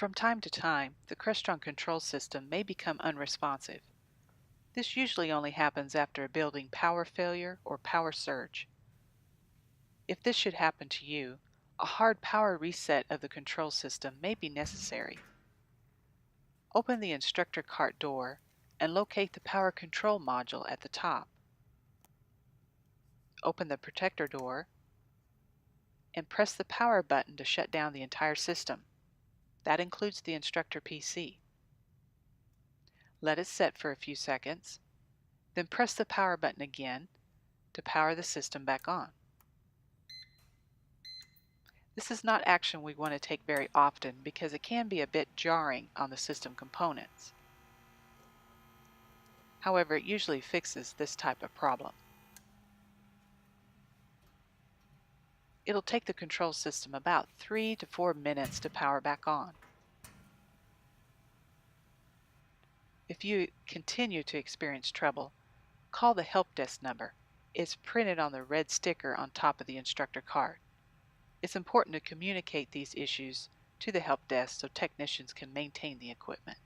From time to time, the Crestron control system may become unresponsive. This usually only happens after a building power failure or power surge. If this should happen to you, a hard power reset of the control system may be necessary. Open the instructor cart door and locate the power control module at the top. Open the protector door and press the power button to shut down the entire system. That includes the instructor PC. Let it set for a few seconds, then press the power button again to power the system back on. This is not action we want to take very often because it can be a bit jarring on the system components. However, it usually fixes this type of problem. It'll take the control system about 3 to 4 minutes to power back on. If you continue to experience trouble, call the help desk number. It's printed on the red sticker on top of the instructor card. It's important to communicate these issues to the help desk so technicians can maintain the equipment.